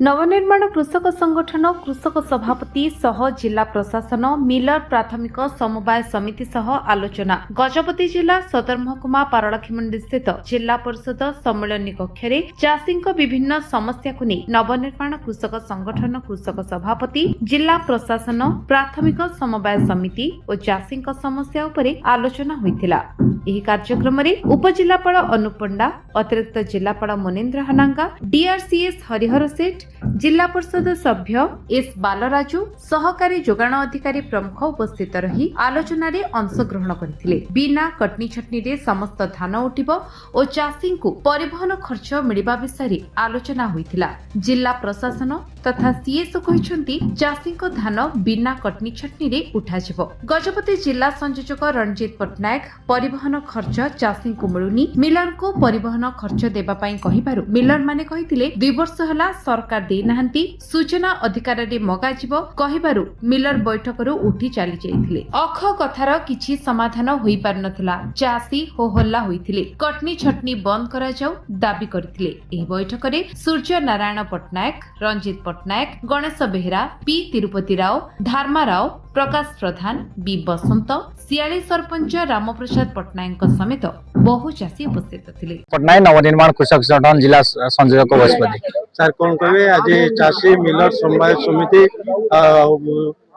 नवनिर्माण कृषक संगठन कृषक सभापति सह जिला प्रशासन मिलर प्राथमिक समवाय समिति सह आलोचना। गजपति जिला सदर महकुमा पारलाखिमंडी स्थित जिला परिषद सम्मेलन कक्ष में चाषी विभिन्न समस्या को नहीं नवनिर्माण कृषक संगठन कृषक सभापति जिला प्रशासन प्राथमिक समवाय समिति और चाषी समस्या उपरे आलोचना होइथिला। एही कार्यक्रम में उपजिलापाल अनुप पंडा, अतिरिक्त जिलापाल मनेन्द्र हनांगा, डीआरसीएस हरिहर सेठ, जिला परिषद सभ्य एस बालराजू, सहकारी जोगाण अधिकारी प्रमुख उपस्थित रही आलोचना रे अंशग्रहण करथिले। बिना कटनी छटनी रे समस्त धान उठिबो और चाषी को परिवहन खर्च मिलिबा विषय आलोचना होइथिला। जिला प्रशासन तथा सीएसओ कहिसंती चाषी को धान बिना कटनी छटनी रे उठाजिबो। गजपति जिला संयोजक रणजीत पटनायक परिवहन खर्च चाषी को मिलुनी, मिलर को परिवहन खर्च देबा पई कहिबारु मिलर माने कहिथिले 2 वर्ष हला सरकार दे नाहंती, सूचना अधिकारी मगा जीव कहिबारु मिलर बैठक उठी चली जाइथिले। अख कथार किछि समाधान होई पार नथला। चाषी हो हल्ला होइथिले, कटनी छटनी बंद करा जाऊ दाबी करथिले। एही बैठक रे सूर्य नारायण पटनायक, रंजीत पटनायक, गणेश बेहरा, पी तिरुपति राव, धर्मा राव, प्रकाश प्रधान, बी बसंत, सियाली सरपंच रामप्रसाद पटनायक समेत बहु चाषी उपस्थित थिले। पटनायक नवनिर्माण कृषक संगठन जिला संयोजक गजपति। सर कौन कहे आज चाषी मिलर समवाय समिति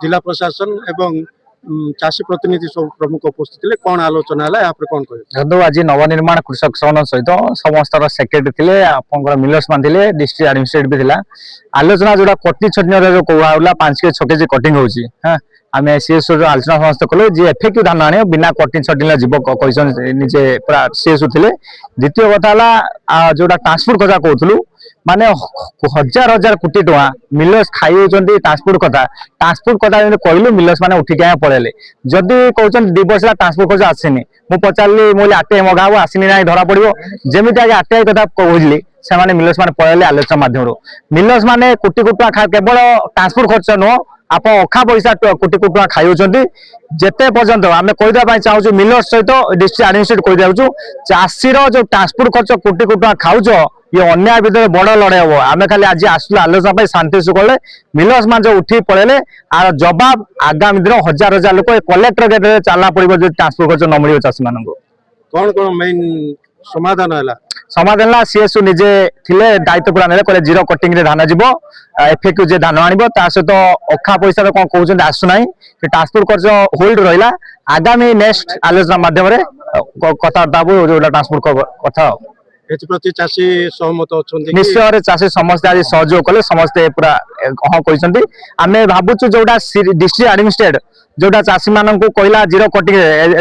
जिला प्रशासन एवं चाषी प्रतिनिधि सब प्रमुख उपस्थित थे, कौन आलोचना है आप कौन कहे? आज नवनिर्माण कृषक संगठन सहित समस्त सेक्रेटरी थे, आप मिलर्स मान थे, डिस्ट्रिक्ट एडमिनिस्ट्रेटिव भी था। आलोचना जोड़ा कटनी छटनी जो कहला 5 के 6 केजी कटिंग होची हां आम सीएसओ आलोचना समस्त कलु जी एफेक्टिव धान आने बिना कटनी छटनी जीव कही निजे पूरा सीएसओ थे। द्वितीय कथा जोड़ा ट्रांसपोर्ट कथा कहूँ माने हजार हजार कोटी टका मिलर्स खाई ट्रांसपोर्ट कथा कहलु मिलर्स माने उठिक पड़ेले। जदि कहते 2 वर्ष ट्रांसपोर्ट खर्च आसनी मु पचारि मुझे आरटीआई मगाब आसनी ना धरा पड़ो जमी आगे आरटीआई कथा कहली से मिलर्स माने पड़ेले आलोचना माध्यम मिलर्स माने कोटी कोटी टका केवल ट्रांसपोर्ट खर्च नुह आप अखा पैसा कोटी कोटी टका खाई जेते पर्यंत आम कहीदेवाई चाहूँ मिलर्स सहित डिस्ट्रिक्ट एडमिनिस्ट्रेट कहीदे चाषीर जो ट्रांसपोर्ट खर्च कोटी कोटी टका खाऊच ये अन्याय विरुद्ध बड़ लड़ाई हम। आम खाली आज आसलु आलोचना शांति सुकले मिलर्स मान जो उठी पड़े आर जवाब आगामी दिन हजार हजार लोक कलेक्टर गेट में चलना पड़ो जो ट्रांसपोर्ट खर्च न मिल चाषी मान कौन कौन मेन समाधान है? समाधान सीएसओ निजे थिले दायित्व पूरा ने कहले जीरो कटिंग रे धान जीव एफएक्यू जे धान आनिबो ता सहित अखा पैसा कौन कहउछन आसु नाही कि ट्रांसपोर्ट खर्च होल्ड रहिला। आगामी नेक्स्ट आलोचना माध्यम रे कथार्ता जो ट्रांसपोर्ट कथा एप्रति चाषी सहमत अच्छा निश्चय चाषी समस्त आज सहयोग कले समस्ते पूरा हाँ कहते आम भावुँ जोटा डिस्ट्रिक्ट एडमिनिस्ट्रेट जोटा चाषी मान को कहला जीरो कटिंग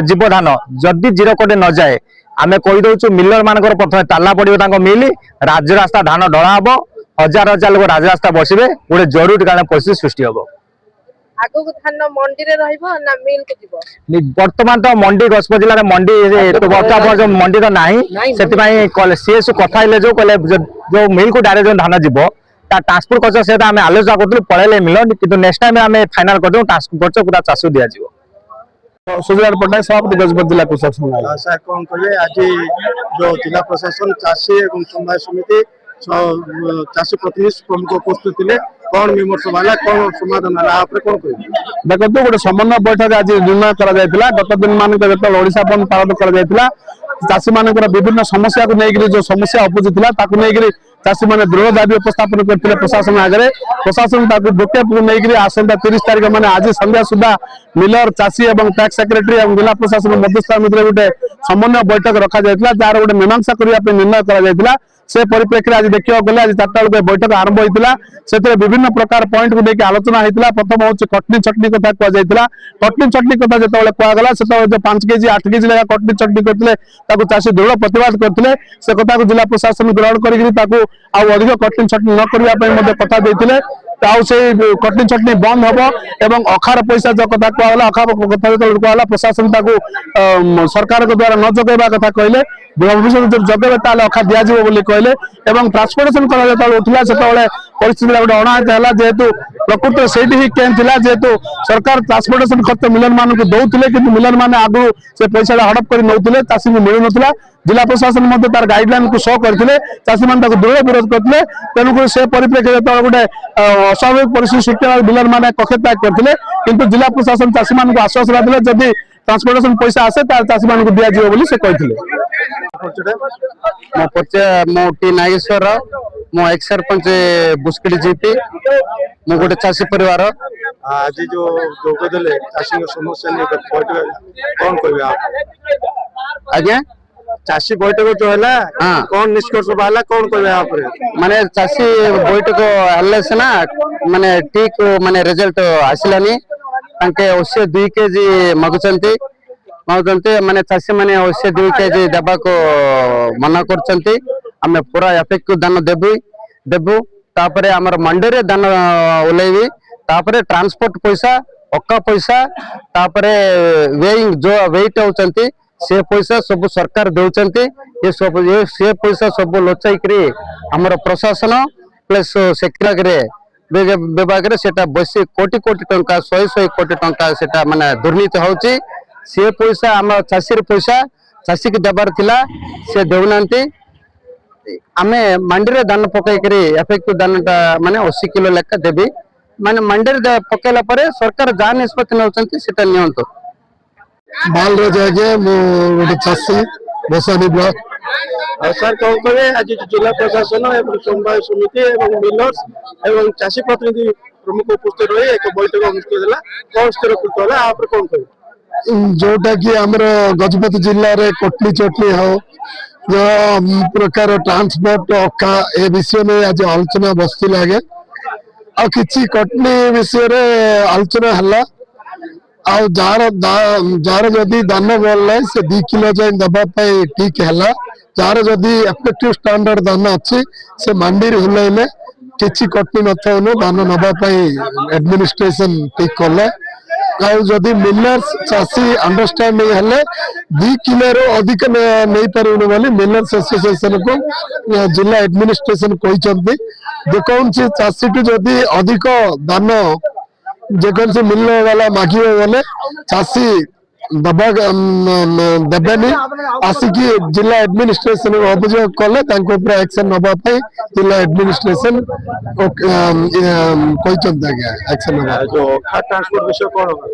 जीव धान जदि जीरो कटे न जाए आम कहीदे मिलर मान प्रथम ताला पड़ो मिल राजरास्ता धान ढला हम हजार हजार लोग राजरास्ता बसवे गोटे जरूरी कारण परिस्थिति सृष्टि हम। बर्तमान तो मंडी गजपत जिले में मंडी मंडी तो ना से सीएसओ कथा जो कहले जो मिल को डायरेक्ट जो धान जीव ट्रांसपोर्ट खर्च से आम आलोचना करूँ पड़े मिल कि नेक्स्ट टाइम आम फाइनाल कर ट्रांसपोर्ट खर्च पूरा चाष दि सूर्यनारायण पटनायक सभापति गजपत जिला कृषक संघ। सर कौन कहे आज जो जिला प्रशासन चाषी एवं समवाय समिति चाषी प्रतिनिधि प्रमुख उपस्थित थे, कौन विमर्श वाला कौन समाधान है कौन कहे? देखो गोटे समन्वय बैठक आज निर्णय करा गत दिन मान जो ओडिशा बंद पालन करा चाषी मान विभिन्न समस्या को लेकर जो समस्या उपुजी चाषी मैंने दृढ़ दाबी उपस्थापन करते प्रशासन आगे प्रशासन गोटे नहीं आसंता 30 तारीख मैंने आज संध्या सुधा मिलर चाषी और टैक्स सेक्रेटरी और जिला प्रशासन मध्यस्थ मध्य गोटे समन्वय बैठक रखा जार गोटे मीमांसा करने निर्णय करा से परिप्रेक्षी आज देखा गले आज 4टा बेलू बैठक आरंभ होता से विभिन्न प्रकार पॉइंट को लेकर आलोचना होता। प्रथम हूँ कटनी चटनी कथा कहला कटनी चटनी कथा जो कहगला से 5 केजी 8 केजी लगा कटनी चटनी करते चाषी दृढ़ प्रतिवाद करते से कथा को जिला प्रशासन ग्रहण कर अधिक कटनी चटनी न करने कथा देते कटनी चटनी बंद हम एवं अखार पैसा जो कथा कहला अखार कथा जो कहला प्रशासन सरकार द्वारा न जगेवा कथा कहले भविष्य जो जगेबे ताले अखा दिया कहले ट्रांसपोर्टेशन उठला से परिस्थिति गोटे अनाहत है जेहेतु प्रकृत से कैंप थिला जेहेतु सरकार ट्रांसपोर्टेशन खर्च मिलन मान को दौले कि मिलन मान आगु से पैसा हड़प कर नौते चाषी को मिलू ना जिला प्रशासन तार गाइडलाइन को सह करते चाषी मान दृढ़ विरोध करते तेणुक से परिप्रेक्षी गोटे अस्वाभाविक परिस्थिति सृष्टि मिलन मान कक्षे त्याग करते किंतु जिला प्रशासन चाषी मान आश्वासन देते जदि ट्रांसपोर्टेशन पैसा आसे चाषी मान दिज्व से कहते मो परिचय मो टी नागेश्वर मो एक्स सरपंच बुस्किट जीपी मो गोटे चाषी परिवार आज जो जोगदेले चाषी समस्या नहीं बैठक कौन कह आज्ञा चाषी बैठक जो है हाँ। कौन निष्कर्ष बाहर कौन कह माने चाषी बैठक आले ना माने ठीक माने रिजल्ट आसिलानी तांके ओसे 2 केजी मगुचंती माने चाषी माने ओसे 2 केजी देबा को मना करचंती आमे पूरा इफेक्टिव दान देबु तापरे हमर मंडी रे दान ओलेबी तापरे ट्रांसपोर्ट पैसा अक्का पैसा तापरे वेइंग जो वेट होचंती से पैसा सब सरकार दउचंती ये सब से पैसा सब लोचाई करी हमर प्रशासन प्लस सेक्रेटरी विभाग रे सेटा बसी कोटी कोटी टंका 100 कोटी टंका सेटा माने दुर्नीति होची से पैसा हम चाषी पैसा चाषी के देबार थिला से देउनांती आमे मंडी रे दान पकाई करी इफेक्टिव दानटा माने 80 किलो लेखा देबी माने मंडी रे पकेला परे सरकार जा निष्पत्ति नउचंती सेटा नियंतो बाल जागे गोटे चाषी बसानी ब्लॉक सर कौन कहे आज जिला प्रशासन एवं समवाय समिति एवं मिलर्स एवं चाषी प्रतिनिधि प्रमुख उपस्थित रही एक बैठक अनुष्ठित है कौन स्थिर कृत है आप कौन कहे जोटा कि आमर गजपति जिले में कोटली चोटली हो जो प्रकार ट्रांसपोर्ट अक्का ए विषय में आज आलोचना बसती लगे आ किछि कटनी विषय रे आलोचना हल्ला आउ जार जदि दान बोल से 2 किलो जाए दबा ठीक है जार जदि इफेक्टिव स्टैंडर्ड दान अच्छी से मंडी हुलैले किछि कटनी नथौनु दान नबा एडमिनिस्ट्रेशन ठीक कले जदि मिलर्स चाषी अंडरस्टैंडिंग हेले 2 किलो रो अधिक नहीं पारुनु बोली मिलर्स एसोसिएशन को जिला एडमिनिस्ट्रेशन कहते जेकोसी चाषी टू जदि अधिक दान जेकोसी मिलने वाला मागिबे बोले चाषी दबा देबेनी आसिकी जिला एडमिनिस्ट्रेशन अभियोग कले तांको ऊपर एक्शन नबा पई जिला एडमिनिस्ट्रेशन कहचंत आगे एक्शन नबा जो अखा ट्रांसपोर्ट विषय कौन होगा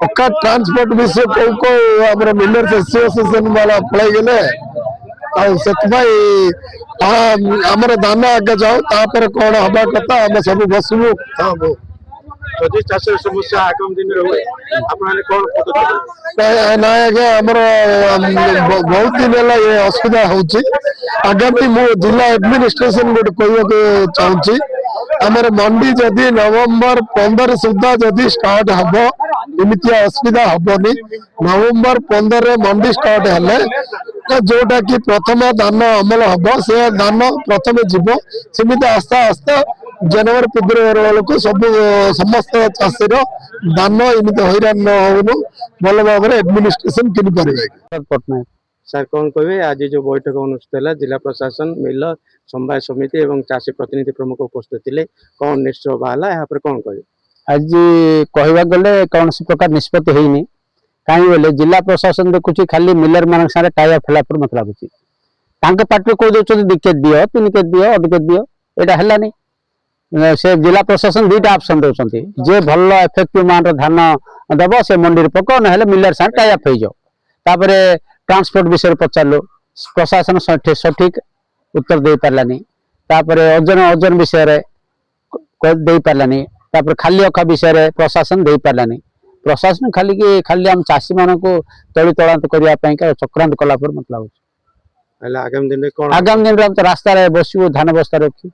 अक्का ट्रांसपोर्ट विषय को हमर मिलर्स एसोसिएशन वाला पळाई गेले आ सेतबाई हमर दाना आगे जाओ तापर कोन हबा कथा हम सब बसबु थाबो जदि चाषी समस्या आगामी दिन रहे आपने कौन पदक्षेप ना आगे हमर बहुत दिन है ये असुविधा होची आगामी मो जिला एडमिनिस्ट्रेशन गोटे कहवाक चाहूँगी आमर मंडी जदि नवंबर 15 सुधा जदि स्टार्ट हम इमितिया असुविधा हेनी नवंबर 15 मंडी स्टार्ट हेले जोटा कि प्रथम धान अमल हम से धान प्रथम जीव सेमती आस्ते आस्ते जनवरी फेब्रुआरी बेलू सब समस्त चाषी धान एमती हैरान न हो भल भाव में एडमिनिस्ट्रेशन किन पारे सर कौन कहे आज जो बैठक अनुष्ठित है जिला प्रशासन मिलर समवाय समिति एवं चाषी प्रतिनिधि प्रमुख उपस्थित थे कौन निश्चय बाहर यहाँ पर कौन कहे आज कहवा गले कौन प्रकार निष्पत्ति होनी कहीं बोले जिला प्रशासन देखुची खाली मिलर मान सारे टाइप फेलापुर मत लगुच पार्टी कह दौरान 2 केजी दियो 3 केजी दियो 2 केजी दियो यहाँ है से जिला प्रशासन 2टा ऑप्शन दौरान जे भल इफेक्टिव मान धान दब से मंडी पक ना मिलर सारे टाइप हो जाओ तापर ट्रांसपोर्ट विषय पचारू प्रशासन सठिक उत्तर दे पारानी ओजन विषय दे पारानी खाली अखा विषय प्रशासन दे पारानी प्रशासन खाली हम चाषी मान को तली तलांत करने चक्रांत कला मत लगुच आगामी दिन में रास्ता बसबू धान बस्ता रखी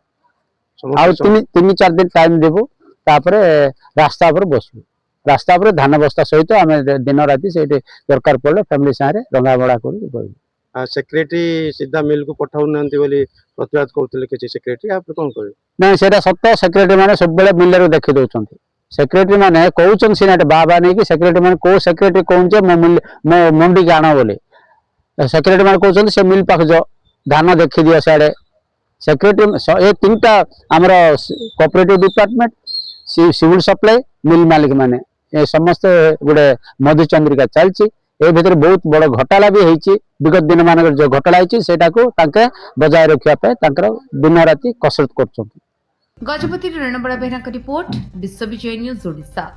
आ 3-4 दिन टाइम देबू रास्ता पर बसबू रास्ता पर धान बस्ता सहित आम दिन राति से दरकार पड़े फैमिली सारे रंगा बड़ा कर सेक्रेटरी सीधा मिल को पठाऊ ना प्रतिवाद करते किसी सेक्रेटरी आप कौन कहे ना सेटा सत्य सेक्रेटरी मैंने सब मिलर देखी दौरान सेक्रेटरी मैंने कहते सीना बाबा नहीं कि सेक्रेटरी मैंने कौ सेक्रेटरी कहूँ मो मंडी के आण बोले सेक्रेटरी मैंने कहते से मिल पाख जो धान देखी दियो सियाड़े सेक्रेटरी ये 3टा आमर कोऑपरेटिव डिपार्टमेंट सिविल सप्लाई मिल मालिक माने ए समस्त गोटे मधुचंद्रिका चलची ए भितर बहुत बड़ घोटाला भी होईची विगत दिन मान जो घोटाला होईची सेटा को ताके बजाय रखिया पे ताकर दिन राति कसरत करछन। गजपति रणबड़ा बेहरा रिपोर्ट विश्व विजय न्यूज ओडिशा।